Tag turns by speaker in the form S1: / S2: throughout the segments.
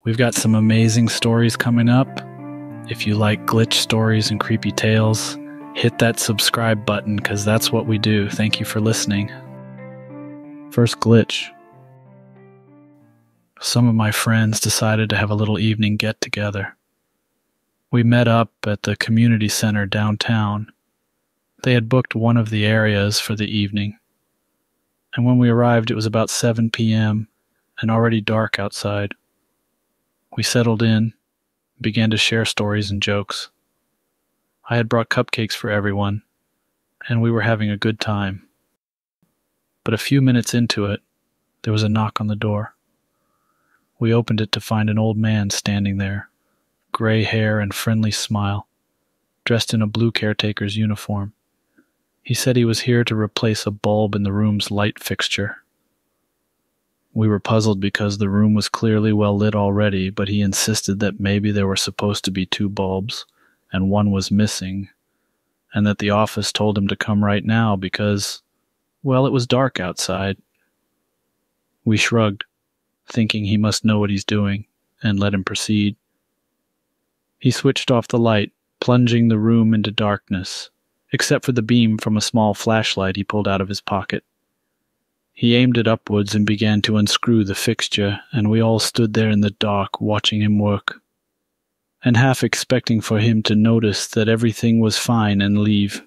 S1: We've got some amazing stories coming up. If you like glitch stories and creepy tales, hit that subscribe button because that's what we do. Thank you for listening. First glitch. Some of my friends decided to have a little evening get-together. We met up at the community center downtown. They had booked one of the areas for the evening. And when we arrived, it was about 7 p.m. and already dark outside. We settled in, began to share stories and jokes. I had brought cupcakes for everyone, and we were having a good time. But a few minutes into it, there was a knock on the door. We opened it to find an old man standing there, gray hair and friendly smile, dressed in a blue caretaker's uniform. He said he was here to replace a bulb in the room's light fixture. We were puzzled because the room was clearly well lit already, but he insisted that maybe there were supposed to be 2 bulbs, and one was missing, and that the office told him to come right now because, well, it was dark outside. We shrugged, thinking he must know what he's doing, and let him proceed. He switched off the light, plunging the room into darkness, except for the beam from a small flashlight he pulled out of his pocket. He aimed it upwards and began to unscrew the fixture, and we all stood there in the dark watching him work, and half expecting for him to notice that everything was fine and leave.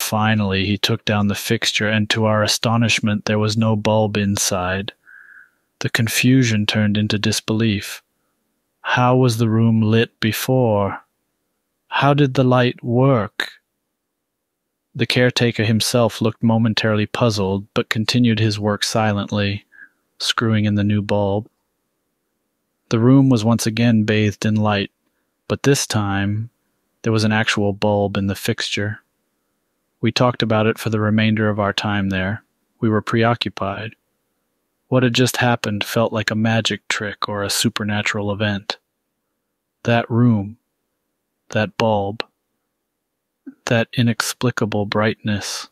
S1: Finally, he took down the fixture, and to our astonishment, there was no bulb inside. The confusion turned into disbelief. How was the room lit before? How did the light work? The caretaker himself looked momentarily puzzled, but continued his work silently, screwing in the new bulb. The room was once again bathed in light, but this time there was an actual bulb in the fixture. We talked about it for the remainder of our time there. We were preoccupied. What had just happened felt like a magic trick or a supernatural event. That room, that bulb, that inexplicable brightness.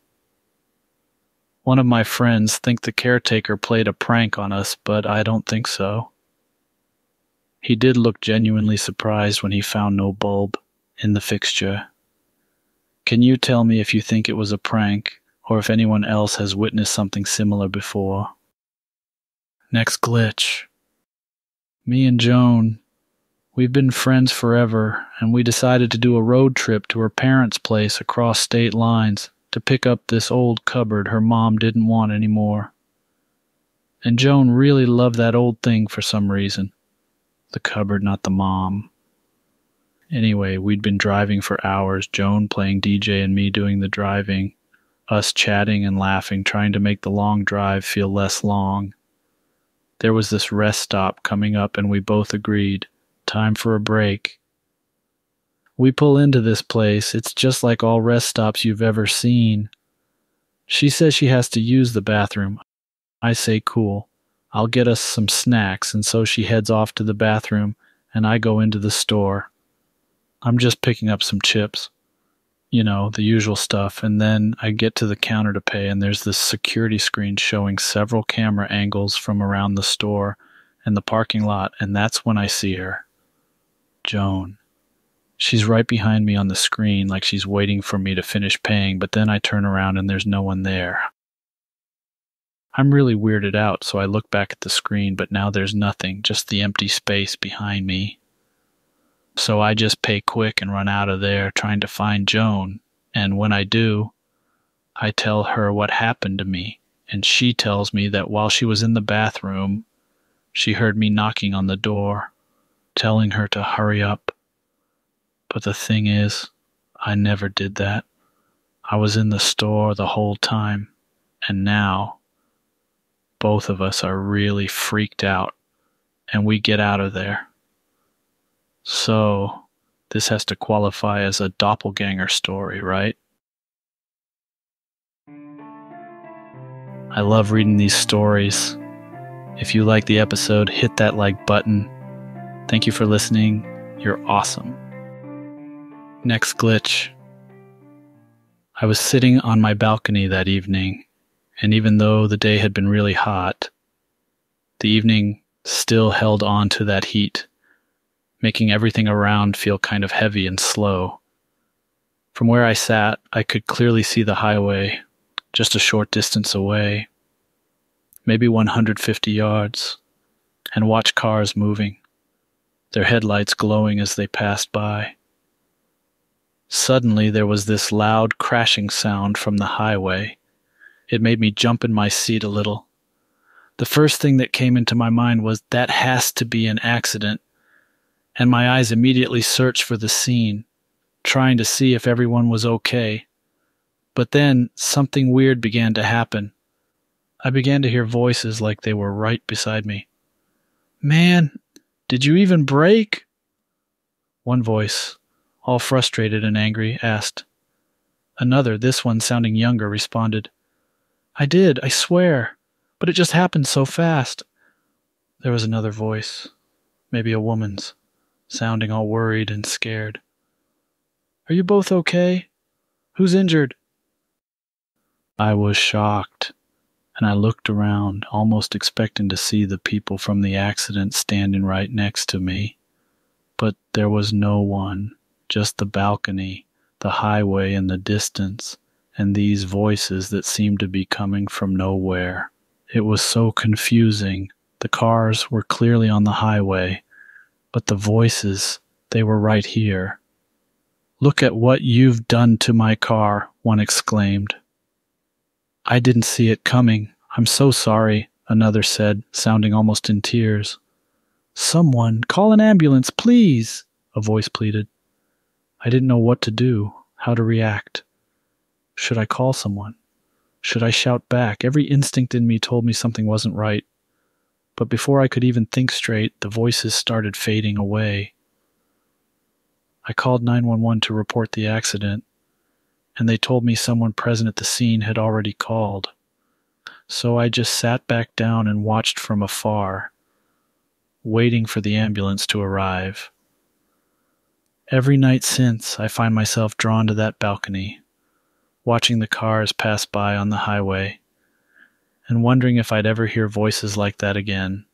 S1: One of my friends think the caretaker played a prank on us, but I don't think so. He did look genuinely surprised when he found no bulb in the fixture. Can you tell me if you think it was a prank, or if anyone else has witnessed something similar before? Next glitch. Me and Joan, we've been friends forever, and we decided to do a road trip to her parents' place across state lines to pick up this old cupboard her mom didn't want anymore. And Joan really loved that old thing for some reason. The cupboard, not the mom. Anyway, we'd been driving for hours, Joan playing DJ and me doing the driving, us chatting and laughing, trying to make the long drive feel less long. There was this rest stop coming up, and we both agreed. Time for a break. We pull into this place. It's just like all rest stops you've ever seen. She says she has to use the bathroom. I say cool. I'll get us some snacks, and so she heads off to the bathroom, and I go into the store. I'm just picking up some chips. You know, the usual stuff, and then I get to the counter to pay, and there's this security screen showing several camera angles from around the store and the parking lot, and that's when I see her. Joan. She's right behind me on the screen, like she's waiting for me to finish paying, but then I turn around and there's no one there. I'm really weirded out, so I look back at the screen, but now there's nothing, just the empty space behind me. So I just pay quick and run out of there, trying to find Joan, and when I do, I tell her what happened to me, and she tells me that while she was in the bathroom, she heard me knocking on the door, telling her to hurry up. But the thing is, I never did that. I was in the store the whole time, and now both of us are really freaked out, and we get out of there. So, this has to qualify as a doppelganger story, right? I love reading these stories. If you like the episode, hit that like button. Thank you for listening. You're awesome. Next glitch. I was sitting on my balcony that evening, and even though the day had been really hot, the evening still held on to that heat, making everything around feel kind of heavy and slow. From where I sat, I could clearly see the highway, just a short distance away, maybe 150 yards, and watch cars moving, their headlights glowing as they passed by. Suddenly there was this loud crashing sound from the highway. It made me jump in my seat a little. The first thing that came into my mind was, that has to be an accident, and my eyes immediately searched for the scene, trying to see if everyone was okay. But then something weird began to happen. I began to hear voices like they were right beside me. "Man, did you even brake?" One voice, all frustrated and angry, asked. Another, this one sounding younger, responded, "I did, I swear, but it just happened so fast." There was another voice, maybe a woman's, sounding all worried and scared. "Are you both okay? Who's injured?" I was shocked, and I looked around, almost expecting to see the people from the accident standing right next to me. But there was no one, just the balcony, the highway in the distance, and these voices that seemed to be coming from nowhere. It was so confusing. The cars were clearly on the highway, but the voices, they were right here. "Look at what you've done to my car," one exclaimed. "I didn't see it coming. I'm so sorry," another said, sounding almost in tears. "Someone, call an ambulance, please," a voice pleaded. I didn't know what to do, how to react. Should I call someone? Should I shout back? Every instinct in me told me something wasn't right. But before I could even think straight, the voices started fading away. I called 911 to report the accident, and they told me someone present at the scene had already called. So I just sat back down and watched from afar, waiting for the ambulance to arrive. Every night since, I find myself drawn to that balcony, watching the cars pass by on the highway, and wondering if I'd ever hear voices like that again.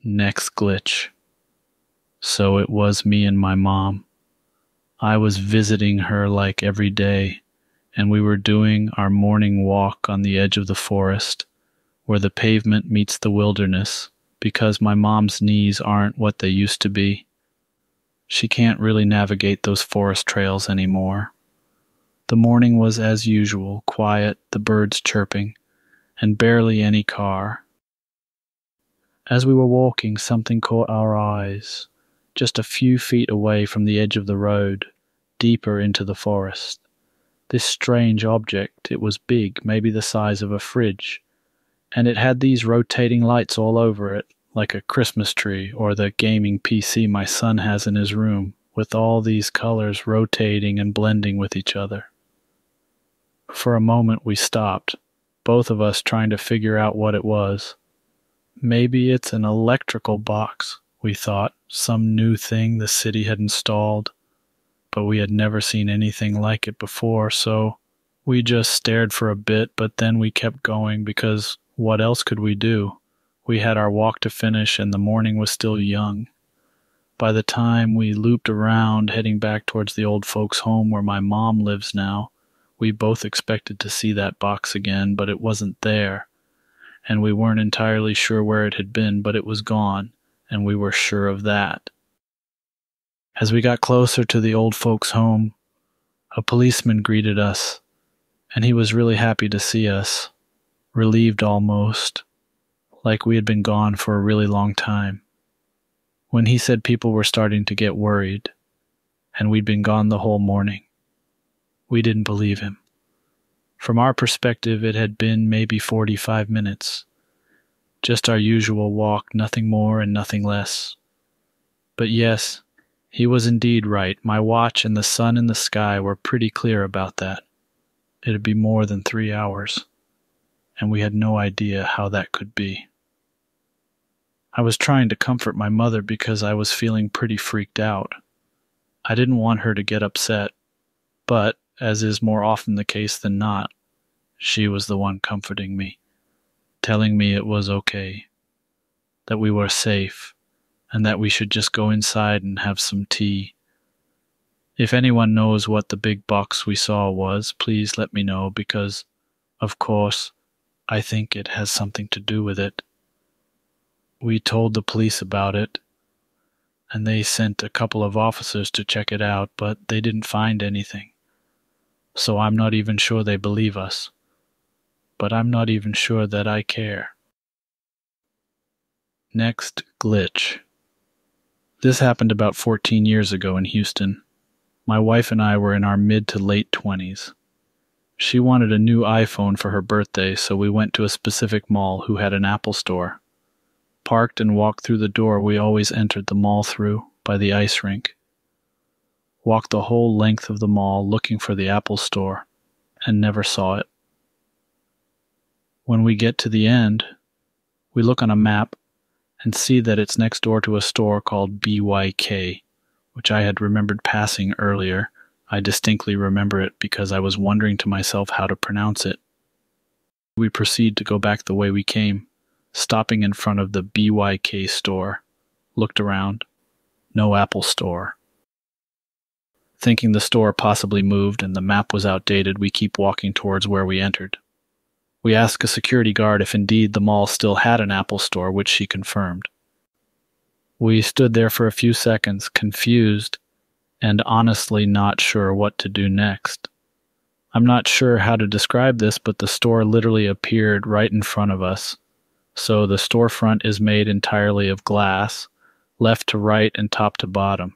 S1: Next glitch. So it was me and my mom. I was visiting her like every day, and we were doing our morning walk on the edge of the forest, where the pavement meets the wilderness, because my mom's knees aren't what they used to be. She can't really navigate those forest trails anymore. The morning was as usual, quiet, the birds chirping, and barely any car. As we were walking, something caught our eyes, just a few feet away from the edge of the road, deeper into the forest. This strange object, it was big, maybe the size of a fridge, and it had these rotating lights all over it, like a Christmas tree or the gaming PC my son has in his room, with all these colors rotating and blending with each other. For a moment we stopped, both of us trying to figure out what it was. Maybe it's an electrical box, we thought, some new thing the city had installed, but we had never seen anything like it before, so we just stared for a bit, but then we kept going because what else could we do? We had our walk to finish and the morning was still young. By the time we looped around, heading back towards the old folks' home where my mom lives now, we both expected to see that box again, but it wasn't there, and we weren't entirely sure where it had been, but it was gone, and we were sure of that. As we got closer to the old folks' home, a policeman greeted us, and he was really happy to see us, relieved almost, like we had been gone for a really long time. When he said people were starting to get worried, and we'd been gone the whole morning, we didn't believe him. From our perspective, it had been maybe 45 minutes. Just our usual walk, nothing more and nothing less. But yes, he was indeed right. My watch and the sun in the sky were pretty clear about that. It'd be more than 3 hours, and we had no idea how that could be. I was trying to comfort my mother because I was feeling pretty freaked out. I didn't want her to get upset, but, as is more often the case than not, she was the one comforting me, telling me it was okay. that we were safe, and that we should just go inside and have some tea. If anyone knows what the big box we saw was, please let me know, because, of course, I think it has something to do with it. We told the police about it, and they sent a couple of officers to check it out, but they didn't find anything. So I'm not even sure they believe us. But I'm not even sure that I care. Next glitch. This happened about 14 years ago in Houston. My wife and I were in our mid to late 20s. She wanted a new iPhone for her birthday, so we went to a specific mall who had an Apple store. Parked and walked through the door we always entered the mall through, by the ice rink. Walked the whole length of the mall looking for the Apple store, and never saw it. When we get to the end, we look on a map and see that it's next door to a store called BYK, which I had remembered passing earlier. I distinctly remember it because I was wondering to myself how to pronounce it. We proceed to go back the way we came, stopping in front of the BYK store. Looked around. No Apple store. Thinking the store possibly moved and the map was outdated, we keep walking towards where we entered. We ask a security guard if indeed the mall still had an Apple store, which she confirmed. We stood there for a few seconds, confused, and honestly not sure what to do next. I'm not sure how to describe this, but the store literally appeared right in front of us. So the storefront is made entirely of glass, left to right and top to bottom.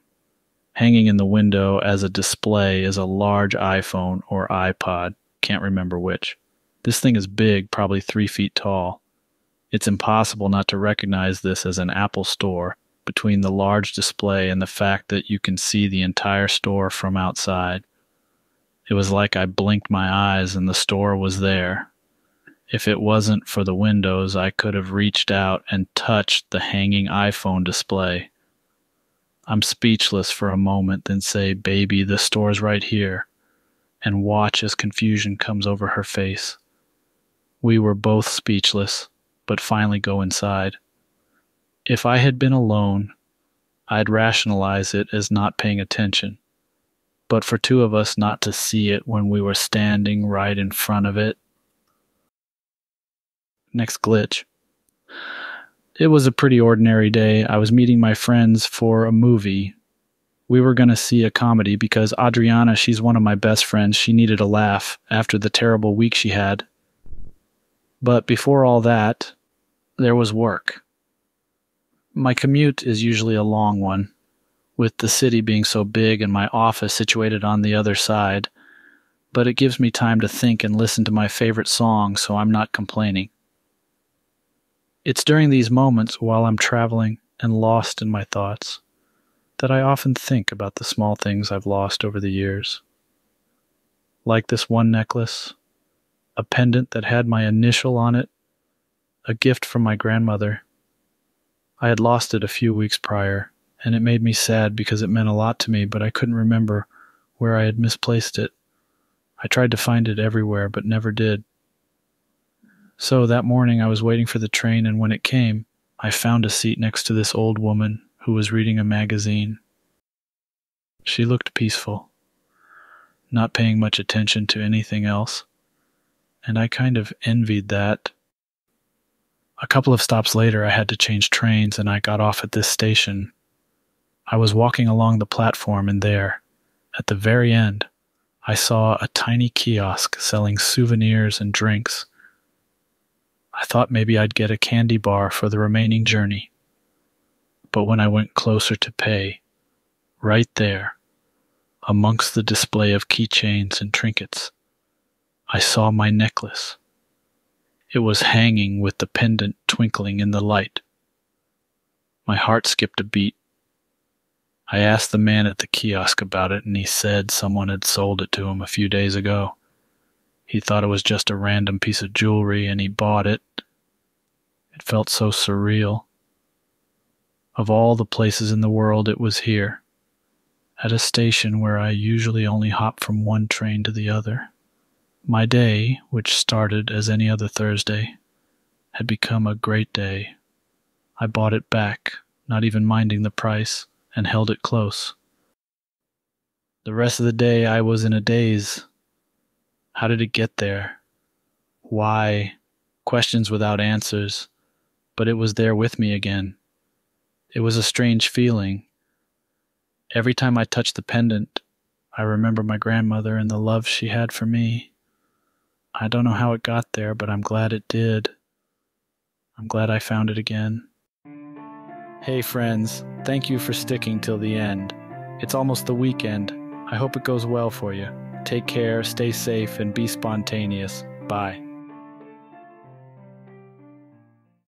S1: Hanging in the window as a display is a large iPhone or iPod, can't remember which. This thing is big, probably 3 feet tall. It's impossible not to recognize this as an Apple store, between the large display and the fact that you can see the entire store from outside. It was like I blinked my eyes and the store was there. If it wasn't for the windows, I could have reached out and touched the hanging iPhone display. I'm speechless for a moment, then say, "Baby, the store's right here," and watch as confusion comes over her face. We were both speechless, but finally go inside. If I had been alone, I'd rationalize it as not paying attention. But for two of us not to see it when we were standing right in front of it. Next glitch. It was a pretty ordinary day. I was meeting my friends for a movie. We were going to see a comedy because Adriana, she's one of my best friends, she needed a laugh after the terrible week she had. But before all that, there was work. My commute is usually a long one, with the city being so big and my office situated on the other side, but it gives me time to think and listen to my favorite song, so I'm not complaining. It's during these moments, while I'm traveling and lost in my thoughts, that I often think about the small things I've lost over the years. Like this one necklace, a pendant that had my initial on it, a gift from my grandmother. I had lost it a few weeks prior, and it made me sad because it meant a lot to me, but I couldn't remember where I had misplaced it. I tried to find it everywhere, but never did. So that morning I was waiting for the train, and when it came, I found a seat next to this old woman who was reading a magazine. She looked peaceful, not paying much attention to anything else, and I kind of envied that. A couple of stops later, I had to change trains, and I got off at this station. I was walking along the platform, and there, at the very end, I saw a tiny kiosk selling souvenirs and drinks. I thought maybe I'd get a candy bar for the remaining journey. But when I went closer to pay, right there, amongst the display of keychains and trinkets, I saw my necklace. It was hanging with the pendant twinkling in the light. My heart skipped a beat. I asked the man at the kiosk about it, and he said someone had sold it to him a few days ago. He thought it was just a random piece of jewelry, and he bought it. It felt so surreal. Of all the places in the world, it was here, at a station where I usually only hop from one train to the other. My day, which started as any other Thursday, had become a great day. I bought it back, not even minding the price, and held it close. The rest of the day I was in a daze. How did it get there? Why? Questions without answers, but it was there with me again. It was a strange feeling. Every time I touched the pendant, I remember my grandmother and the love she had for me. I don't know how it got there, but I'm glad it did. I'm glad I found it again. Hey friends, thank you for sticking till the end. It's almost the weekend. I hope it goes well for you. Take care, stay safe, and be spontaneous. Bye.